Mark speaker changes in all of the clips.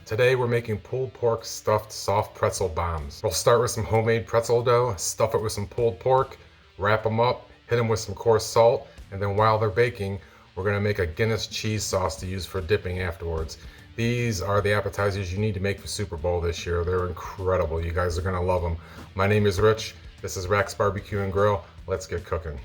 Speaker 1: Today we're making pulled pork stuffed soft pretzel bombs. We'll start with some homemade pretzel dough, stuff it with some pulled pork, wrap them up, hit them with some coarse salt, and then while they're baking, we're gonna make a Guinness cheese sauce to use for dipping afterwards. These are the appetizers you need to make for Super Bowl this year. They're incredible. You guys are gonna love them. My name is Rich. This is RACZ Barbecue and Grill. Let's get cooking.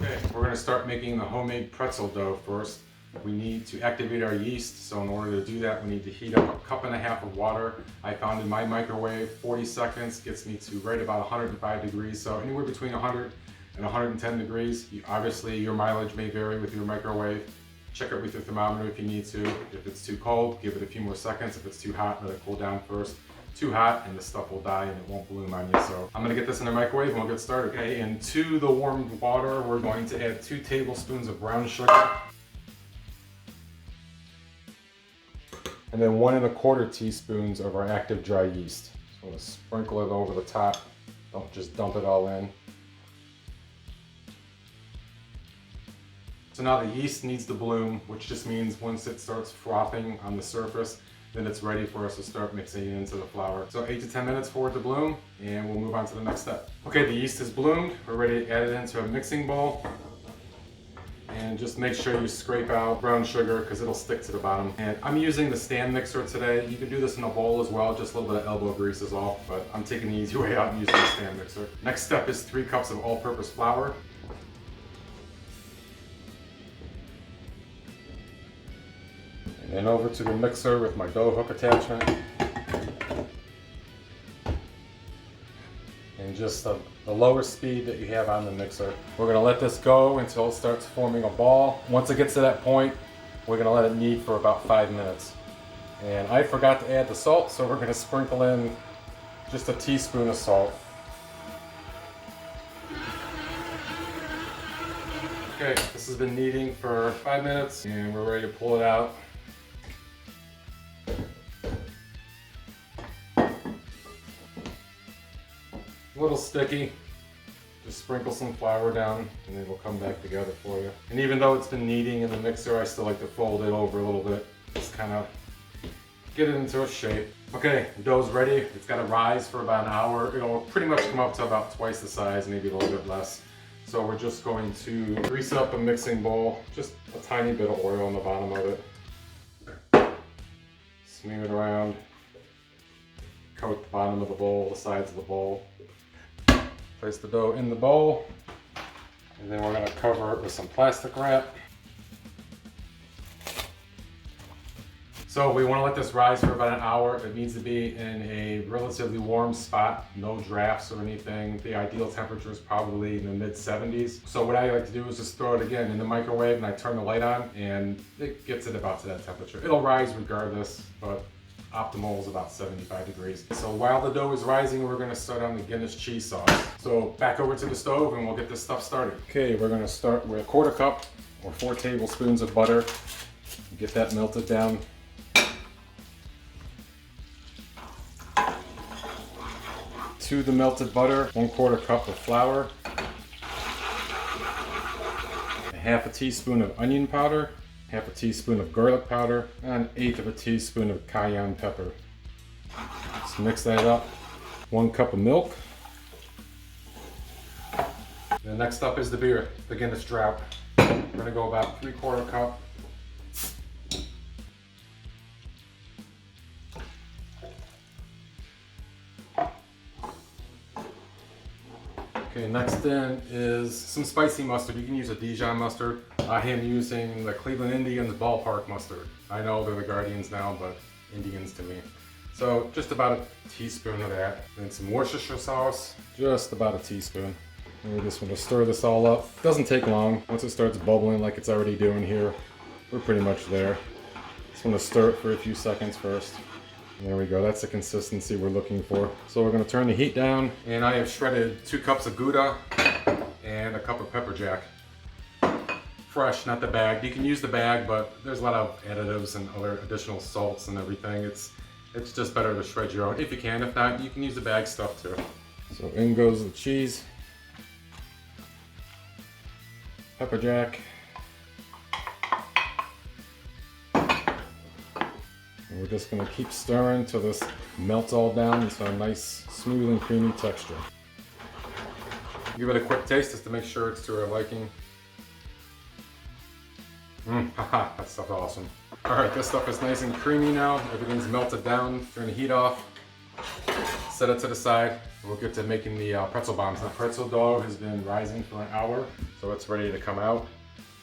Speaker 1: Okay, we're gonna start making the homemade pretzel dough first. We need to activate our yeast, so in order to do that, we need to heat up a cup and a half of water. I found in my microwave, 40 seconds gets me to right about 105 degrees, so anywhere between 100 and 110 degrees. Obviously, your mileage may vary with your microwave. Check it with your thermometer if you need to. If it's too cold, give it a few more seconds. If it's too hot, let it cool down first. Too hot and the stuff will die and it won't bloom on you. So I'm gonna get this in the microwave and we'll get started. Okay, into the warmed water, we're going to add 2 tablespoons of brown sugar. And then 1 1/4 teaspoons of our active dry yeast. So I'm gonna sprinkle it over the top. Don't just dump it all in. So now the yeast needs to bloom, which just means once it starts frothing on the surface, then it's ready for us to start mixing it into the flour. So 8 to 10 minutes for it to bloom, and we'll move on to the next step. Okay, the yeast is bloomed. We're ready to add it into a mixing bowl. And just make sure you scrape out brown sugar because it'll stick to the bottom. And I'm using the stand mixer today. You can do this in a bowl as well, just a little bit of elbow grease is all, but I'm taking the easy way out and using the stand mixer. Next step is 3 cups of all-purpose flour. And then over to the mixer with my dough hook attachment. And just the lower speed that you have on the mixer. We're gonna let this go until it starts forming a ball. Once it gets to that point, we're gonna let it knead for about 5 minutes. And I forgot to add the salt, so we're gonna sprinkle in just a teaspoon of salt. Okay, this has been kneading for 5 minutes and we're ready to pull it out. A little sticky, just sprinkle some flour down and it will come back together for you. And even though it's been kneading in the mixer, I still like to fold it over a little bit, just kind of get it into a shape. Okay, the dough's ready. It's got to rise for about an hour. It'll pretty much come up to about twice the size, maybe a little bit less. So we're just going to grease up a mixing bowl, just a tiny bit of oil on the bottom of it. Smear it around, coat the bottom of the bowl, the sides of the bowl. Place the dough in the bowl, and then we're going to cover it with some plastic wrap. So we want to let this rise for about an hour. It needs to be in a relatively warm spot, no drafts or anything. The ideal temperature is probably in the mid-70s. So what I like to do is just throw it again in the microwave and I turn the light on and it gets it about to that temperature. It'll rise regardless, but optimal is about 75 degrees. So while the dough is rising, we're gonna start on the Guinness cheese sauce. So back over to the stove and we'll get this stuff started. Okay, we're gonna start with 1/4 cup or 4 tablespoons of butter. Get that melted down. To the melted butter, 1/4 cup of flour, 1/2 teaspoon of onion powder, 1/2 teaspoon of garlic powder, and 1/8 teaspoon of cayenne pepper. Just mix that up. 1 cup of milk. The next up is the beer, the Guinness Draught. We're gonna go about 3/4 cup. Okay, next in is some spicy mustard. You can use a Dijon mustard. I am using the Cleveland Indians ballpark mustard. I know they're the Guardians now, but Indians to me. So just about a teaspoon of that. And some Worcestershire sauce, just about a teaspoon. And we're just gonna stir this all up. Doesn't take long. Once it starts bubbling like it's already doing here, we're pretty much there. Just wanna stir it for a few seconds first. There we go, that's the consistency we're looking for. So we're gonna turn the heat down, and I have shredded 2 cups of Gouda and a cup of pepper jack. Fresh, not the bag. You can use the bag, but there's a lot of additives and other additional salts and everything. It's just better to shred your own if you can. If not, you can use the bag stuff too. So in goes the cheese, pepper jack, And we're just gonna keep stirring till this melts all down into a nice, smooth and creamy texture. Give it a quick taste just to make sure it's to our liking. Haha, that stuff's awesome. All right, this stuff is nice and creamy now. Everything's melted down. Turn the heat off. Set it to the side. We'll get to making the pretzel bombs. The pretzel dough has been rising for an hour, so it's ready to come out.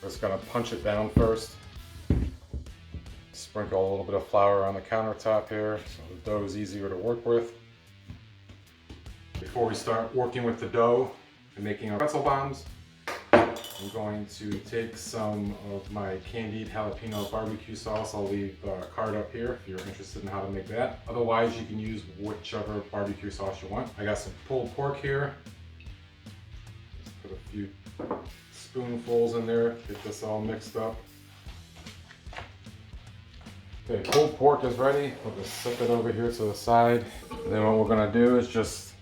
Speaker 1: We're just gonna punch it down first. Sprinkle a little bit of flour on the countertop here, so the dough is easier to work with. Before we start working with the dough and making our pretzel bombs, I'm going to take some of my Candied Jalapeno barbecue sauce. I'll leave a card up here if you're interested in how to make that. Otherwise, you can use whichever barbecue sauce you want. I got some pulled pork here. Just put a few spoonfuls in there, get this all mixed up. Okay, pulled pork is ready. We'll just set it over here to the side. And then what we're gonna do is just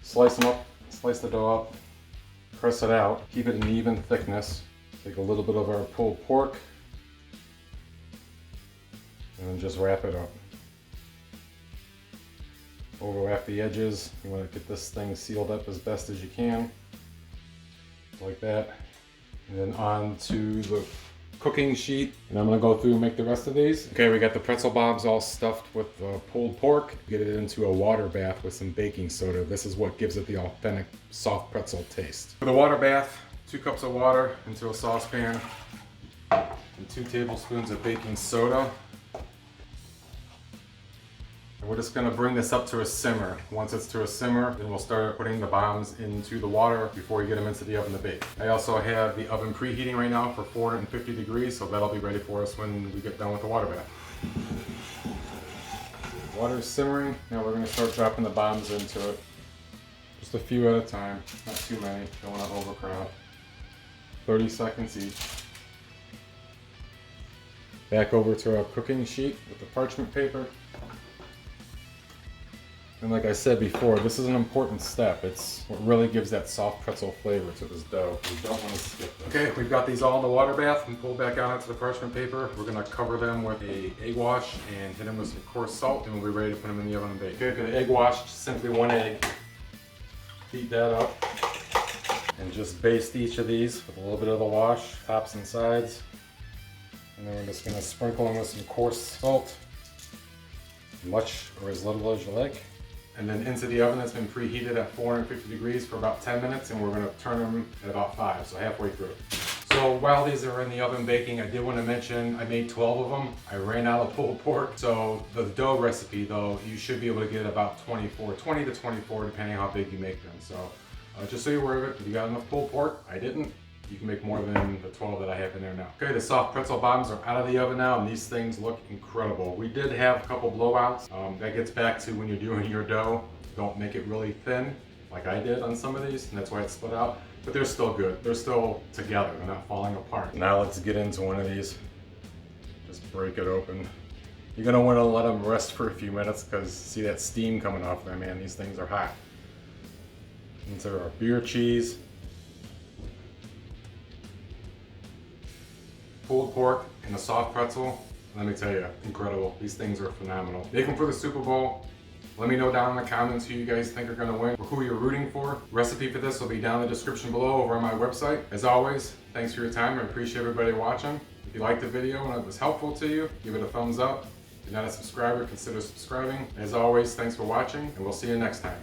Speaker 1: slice them up. Slice the dough up, press it out, keep it an even thickness. Take a little bit of our pulled pork and then just wrap it up. Overwrap the edges. You want to get this thing sealed up as best as you can, like that. And then on to the cooking sheet, and I'm gonna go through and make the rest of these. Okay, we got the pretzel bombs all stuffed with pulled pork. Get it into a water bath with some baking soda. This is what gives it the authentic soft pretzel taste. For the water bath, 2 cups of water into a saucepan and 2 tablespoons of baking soda. And we're just gonna bring this up to a simmer. Once it's to a simmer, then we'll start putting the bombs into the water before you get them into the oven to bake. I also have the oven preheating right now for 450 degrees, so that'll be ready for us when we get done with the water bath. Water's simmering. Now we're gonna start dropping the bombs into it. Just a few at a time, not too many. Don't wanna overcrowd. 30 seconds each. Back over to our cooking sheet with the parchment paper. And like I said before, this is an important step. It's what really gives that soft pretzel flavor to this dough. We don't want to skip this. Okay, we've got these all in the water bath and pulled back out onto the parchment paper. We're gonna cover them with a egg wash and hit them with some coarse salt, and we'll be ready to put them in the oven and bake. Okay, for the egg wash, simply 1 egg. Beat that up and just baste each of these with a little bit of the wash, tops and sides. And then we're just gonna sprinkle them with some coarse salt, much or as little as you like. And then into the oven that's been preheated at 450 degrees for about 10 minutes, and we're gonna turn them at about 5, so halfway through. So while these are in the oven baking, I did want to mention I made 12 of them. I ran out of pulled pork. So the dough recipe though, you should be able to get about 20 to 24, depending on how big you make them. So just so you're aware of it, if you got enough pulled pork, I didn't. You can make more than the 12 that I have in there now. Okay, the soft pretzel bombs are out of the oven now, and these things look incredible. We did have a couple blowouts. That gets back to when you're doing your dough, don't make it really thin, like I did on some of these, and that's why it split out. But they're still good. They're still together. They're not falling apart. Now let's get into one of these. Just break it open. You're gonna want to let them rest for a few minutes because see that steam coming off there, man. These things are hot. Into our beer cheese. Pulled pork and a soft pretzel, let me tell you, incredible. These things are phenomenal. Make them for the Super Bowl. Let me know down in the comments who you guys think are gonna win or who you're rooting for. Recipe for this will be down in the description below over on my website. As always, thanks for your time. I appreciate everybody watching. If you liked the video and it was helpful to you, give it a thumbs up. If you're not a subscriber, consider subscribing. As always, thanks for watching, and we'll see you next time.